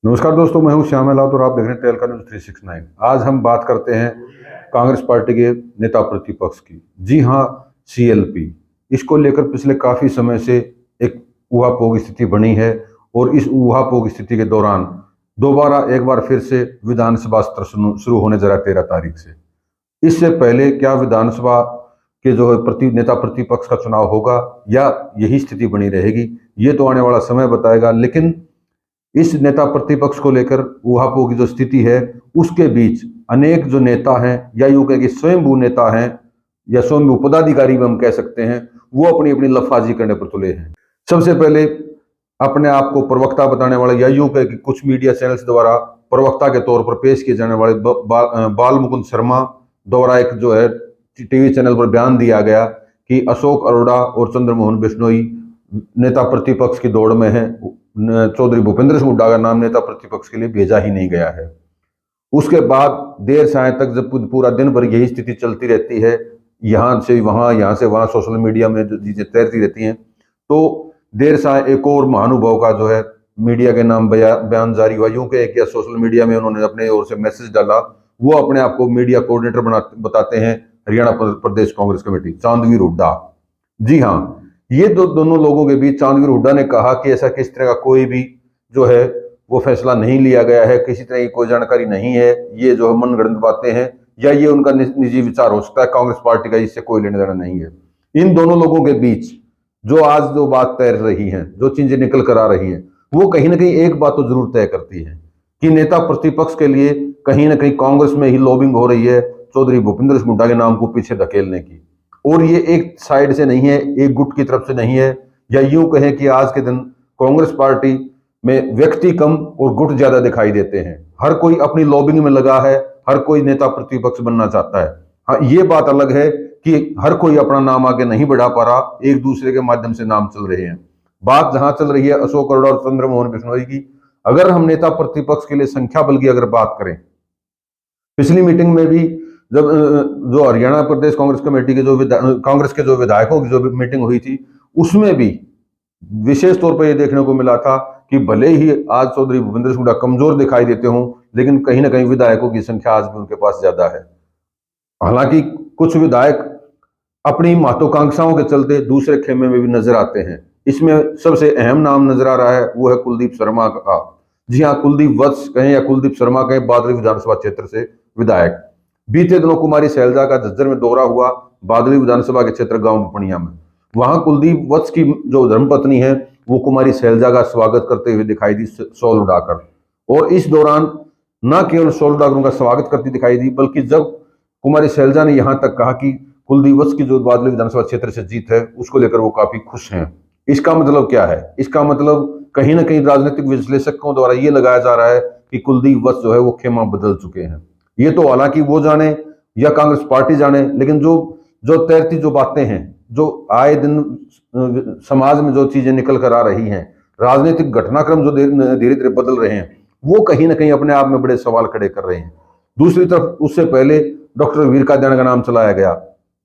नमस्कार दोस्तों, मैं हूं श्याम लात और आप देख रहे हैं तहलका न्यूज 369। आज हम बात करते हैं कांग्रेस पार्टी के नेता प्रतिपक्ष की। जी हां, सीएलपी। इसको लेकर पिछले काफी समय से एक ऊहापोह स्थिति बनी है और इस ऊहापोह स्थिति के दौरान दोबारा एक बार फिर से विधानसभा सत्र शुरू होने जा रहा है 13 तारीख से। इससे पहले क्या विधानसभा के जो है नेता प्रतिपक्ष का चुनाव होगा या यही स्थिति बनी रहेगी, ये तो आने वाला समय बताएगा। लेकिन इस नेता प्रतिपक्ष को लेकर ऊहापोह की जो स्थिति है, उसके बीच अनेक जो नेता हैं या यूं कहें कि स्वयंभू नेता हैं या स्वयंभू पदाधिकारी भी हम कह सकते हैं, वो अपनी अपनी लफाजी करने पर तुले हैं। सबसे पहले अपने आप को प्रवक्ता बताने वाले या यूं कहें कि कुछ मीडिया चैनल्स द्वारा प्रवक्ता के तौर पर पेश किए जाने वाले बाल मुकुंद शर्मा द्वारा एक जो है टीवी चैनल पर बयान दिया गया कि अशोक अरोड़ा और चंद्रमोहन बिश्नोई नेता प्रतिपक्ष की दौड़ में है। चौधरी भूपेंद्र सिंह हुड्डा का नाम नेता प्रतिपक्ष के लिए भेजा ही नहीं गया है। उसके बाद देर साय तक जब पूरा दिन भर यही स्थिति चलती रहती है, यहाँ से वहां सोशल मीडिया में जो चीजें तैरती रहती हैं, तो देर साय एक और महानुभाव का जो है मीडिया के नाम बयान जारी हुआ। यूं कहे कि सोशल मीडिया में उन्होंने अपने ओर से मैसेज डाला। वो अपने आप को मीडिया कोऑर्डिनेटर बताते हैं हरियाणा प्रदेश कांग्रेस कमेटी, चांदवीर हुड्डा। जी हाँ, ये दोनों लोगों के बीच चांदवीर हुड्डा ने कहा कि ऐसा किस तरह का कोई भी जो है वो फैसला नहीं लिया गया है, किसी तरह की कोई जानकारी नहीं है, ये जो है मनगढ़ंत बातें हैं या ये उनका निजी विचार हो सकता है, कांग्रेस पार्टी का इससे कोई लेना देना नहीं है। इन दोनों लोगों के बीच जो आज जो बात तैर रही है, जो चीजें निकल कर आ रही है, वो कहीं ना कहीं एक बात तो जरूर तय करती है कि नेता प्रतिपक्ष के लिए कहीं ना कहीं कांग्रेस में ही लॉबिंग हो रही है चौधरी भूपेंद्र सिंह हुड्डा के नाम को पीछे धकेलने की। और ये एक साइड से नहीं है, एक गुट की तरफ से नहीं है, या यूं कहें कि आज के दिन कांग्रेस पार्टी में व्यक्ति कम और गुट ज्यादा दिखाई देते हैं। हर कोई अपनी लॉबिंग में लगा है, हर कोई नेता प्रतिपक्ष बनना चाहता है। हाँ, ये बात अलग है कि हर कोई अपना नाम आगे नहीं बढ़ा पा रहा, एक दूसरे के माध्यम से नाम चल रहे हैं। बात जहां चल रही है अशोक अरोड़ा और चंद्रमोहन बिश्नोई की, अगर हम नेता प्रतिपक्ष के लिए संख्या बल की अगर बात करें, पिछली मीटिंग में भी जब जो हरियाणा प्रदेश कांग्रेस कमेटी के जो कांग्रेस के जो विधायकों की जो मीटिंग हुई थी, उसमें भी विशेष तौर पर यह देखने को मिला था कि भले ही आज चौधरी भूपेंद्र सिंह हुड्डा कमजोर दिखाई देते हों, लेकिन कहीं ना कहीं विधायकों की संख्या आज भी उनके पास ज्यादा है। हालांकि कुछ विधायक अपनी महत्वाकांक्षाओं के चलते दूसरे खेमे में भी नजर आते हैं। इसमें सबसे अहम नाम नजर आ रहा है वो है कुलदीप शर्मा का। जी हाँ, कुलदीप वत्स कहें या कुलदीप शर्मा कहें, बादली विधानसभा क्षेत्र से विधायक। बीते दिनों कुमारी शैलजा का झज्जर में दौरा हुआ, बादली विधानसभा के क्षेत्र गांव पुपनिया में। वहां कुलदीप वत्स की जो धर्मपत्नी है वो कुमारी शैलजा का स्वागत करते हुए दिखाई दी, शॉल उड़ाकर। और इस दौरान न केवल शॉल उड़ाकर उनका स्वागत करती दिखाई दी, बल्कि जब कुमारी शैलजा ने यहां तक कहा कि कुलदीप वत्स की जो बादली विधानसभा क्षेत्र से जीत है उसको लेकर वो काफी खुश हैं। इसका मतलब क्या है? इसका मतलब कहीं ना कहीं राजनीतिक विश्लेषकों द्वारा ये लगाया जा रहा है कि कुलदीप वत्स जो है वो खेमा बदल चुके हैं। ये तो हालांकि वो जाने या कांग्रेस पार्टी जाने, लेकिन जो जो तैरती जो बातें हैं, जो आए दिन समाज में जो चीजें निकल कर आ रही हैं, राजनीतिक घटनाक्रम जो धीरे धीरे बदल रहे हैं, वो कहीं ना कहीं अपने आप में बड़े सवाल खड़े कर रहे हैं। दूसरी तरफ उससे पहले डॉक्टर वीर कादियाना का नाम चलाया गया,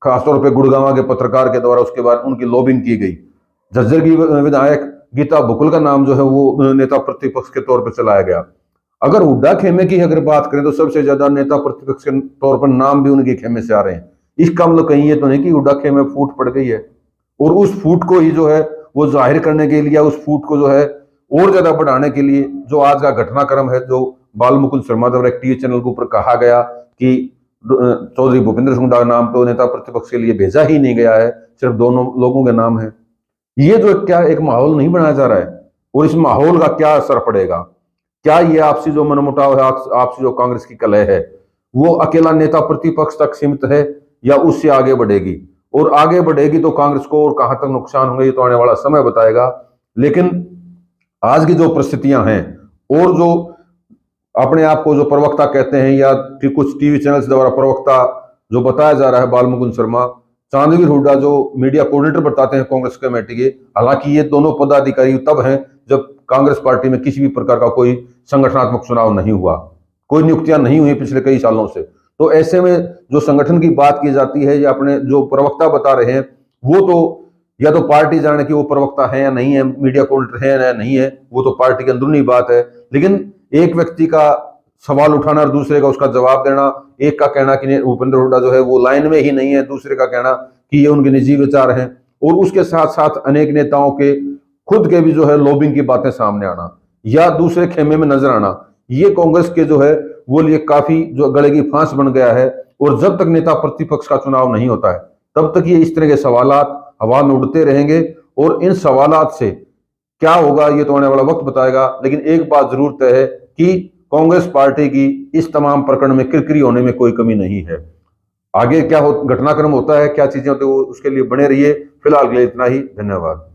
खासतौर पर गुड़गांव के पत्रकार के द्वारा, उसके बाद उनकी लॉबिंग की गई। झज्जर की विधायक गीता बुकुल का नाम जो है वो नेता प्रतिपक्ष के तौर पर चलाया गया। अगर हुड्डा खेमे की अगर बात करें तो सबसे ज्यादा नेता प्रतिपक्ष के तौर पर नाम भी उनके खेमे से आ रहे हैं। इसका मतलब कहीं ये तो नहीं कि हुड्डा खेमे फूट पड़ गई है, और उस फूट को ही जो है वो जाहिर करने के लिए, उस फूट को जो है और ज्यादा बढ़ाने के लिए जो आज का घटनाक्रम है, जो बाल मुकुंद शर्मा द्वारा टीवी चैनल के ऊपर कहा गया कि चौधरी भूपेंद्र सिंह हुड्डा नाम तो नेता प्रतिपक्ष के लिए भेजा ही नहीं गया है, सिर्फ दोनों लोगों के नाम है। ये जो क्या एक माहौल नहीं बनाया जा रहा है, और इस माहौल का क्या असर पड़ेगा? क्या ये आपसी जो मनमुटाव है, आपसी जो कांग्रेस की कलह है, वो अकेला नेता प्रतिपक्ष तक सीमित है या उससे आगे बढ़ेगी? और आगे बढ़ेगी तो कांग्रेस को और कहां तक नुकसान होंगे, ये तो आने वाला समय बताएगा। लेकिन आज की जो परिस्थितियां हैं, और जो अपने आप को जो प्रवक्ता कहते हैं या कि कुछ टीवी चैनल्स द्वारा प्रवक्ता जो बताया जा रहा है, बाल मुकुंद शर्मा, चांदवीर हुड्डा जो मीडिया कोऑर्डिनेटर बताते हैं कांग्रेस कमेटी के, हालांकि ये दोनों पदाधिकारी तब हैं जब कांग्रेस पार्टी में किसी भी प्रकार का कोई संगठनात्मक चुनाव नहीं हुआ, कोई नियुक्तियां नहीं हुई पिछले कई सालों से। तो ऐसे में जो संगठन की बात की जाती है या अपने जो प्रवक्ता बता रहे हैं, वो तो या तो पार्टी जाने की वो प्रवक्ता है या नहीं है, मीडिया कोऑर्डिनेटर है या नहीं है, वो तो पार्टी की अंदरूनी बात है। लेकिन एक व्यक्ति का सवाल उठाना और दूसरे का उसका जवाब देना, एक का कहना कि भूपेंद्र हुड्डा जो है वो लाइन में ही नहीं है, दूसरे का कहना कि ये उनके निजी विचार हैं, और उसके साथ साथ अनेक नेताओं के खुद के भी जो है लॉबिंग की बातें सामने आना या दूसरे खेमे में नजर आना, ये कांग्रेस के जो है वो लिए काफी जो गले की फांस बन गया है। और जब तक नेता प्रतिपक्ष का चुनाव नहीं होता है तब तक ये इस तरह के सवालात हवा में उड़ते रहेंगे, और इन सवालात से क्या होगा ये तो आने वाला वक्त बताएगा। लेकिन एक बात जरूर तय है कि कांग्रेस पार्टी की इस तमाम प्रकरण में किरकिरी होने में कोई कमी नहीं है। आगे क्या घटनाक्रम होता है, क्या चीजें होती है, वो उसके लिए बने रहिए। फिलहाल के लिए इतना ही, धन्यवाद।